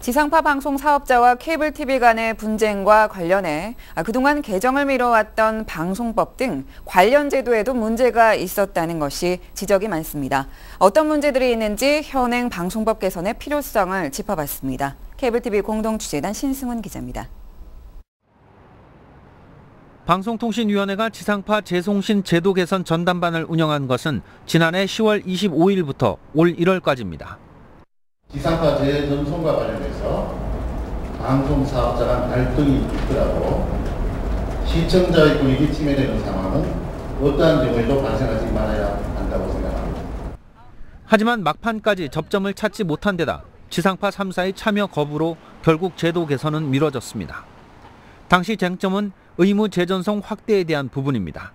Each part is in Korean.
지상파 방송 사업자와 케이블 TV 간의 분쟁과 관련해 그동안 개정을 미뤄왔던 방송법 등 관련 제도에도 문제가 있었다는 것이 지적이 많습니다. 어떤 문제들이 있는지 현행 방송법 개선의 필요성을 짚어봤습니다. 케이블 TV 공동취재단 신승훈 기자입니다. 방송통신위원회가 지상파 재송신 제도 개선 전담반을 운영한 것은 지난해 10월 25일부터 올 1월까지입니다. 지상파 재전송과 관련해서 방송사업자 간 갈등이 있더라도 시청자의 권익이 침해되는 상황은 어떠한 경우에도 발생하지 말아야 한다고 생각합니다. 하지만 막판까지 접점을 찾지 못한 데다 지상파 3사의 참여 거부로 결국 제도 개선은 미뤄졌습니다. 당시 쟁점은 의무 재전송 확대에 대한 부분입니다.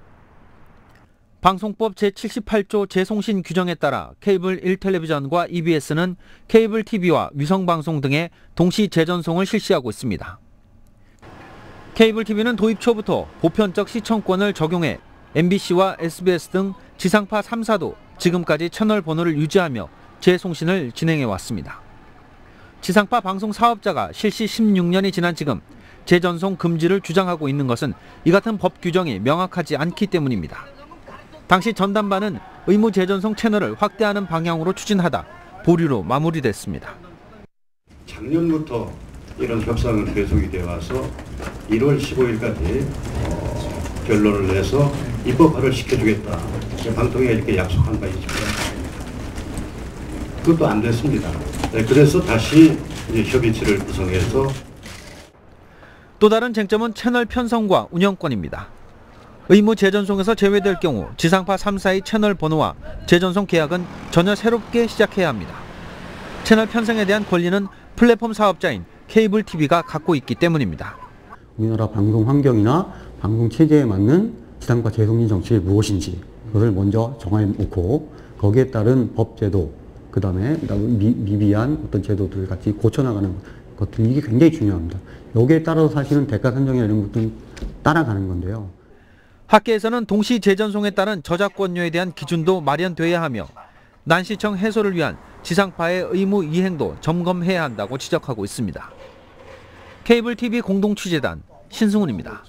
방송법 제78조 재송신 규정에 따라 케이블 1텔레비전과 EBS는 케이블 TV와 위성방송 등의 동시 재전송을 실시하고 있습니다. 케이블 TV는 도입 초부터 보편적 시청권을 적용해 MBC와 SBS 등 지상파 3사도 지금까지 채널 번호를 유지하며 재송신을 진행해 왔습니다. 지상파 방송 사업자가 실시 16년이 지난 지금 재전송 금지를 주장하고 있는 것은 이 같은 법 규정이 명확하지 않기 때문입니다. 당시 전담반은 의무 재전송 채널을 확대하는 방향으로 추진하다 보류로 마무리됐습니다. 작년부터 이런 협상은 계속이 되어 와서 1월 15일까지 결론을 내서 입법화를 시켜주겠다. 방통위가 이렇게 약속한 바 있습니다. 그것도 안 됐습니다. 그래서 다시 이제 협의체를 구성해서 또 다른 쟁점은 채널 편성과 운영권입니다. 의무 재전송에서 제외될 경우 지상파 3사의 채널 번호와 재전송 계약은 전혀 새롭게 시작해야 합니다. 채널 편성에 대한 권리는 플랫폼 사업자인 케이블 TV가 갖고 있기 때문입니다. 우리나라 방송 환경이나 방송 체제에 맞는 지상파 재송신 정책이 무엇인지 그것을 먼저 정해놓고 거기에 따른 법 제도, 그다음에 미비한 어떤 제도들을 같이 고쳐나가는 것들, 이게 굉장히 중요합니다. 여기에 따라서 사실은 대가 산정이나 이런 것들은 따라가는 건데요. 학계에서는 동시 재전송에 따른 저작권료에 대한 기준도 마련돼야 하며 난시청 해소를 위한 지상파의 의무 이행도 점검해야 한다고 지적하고 있습니다. 케이블 TV 공동취재단 신승훈입니다.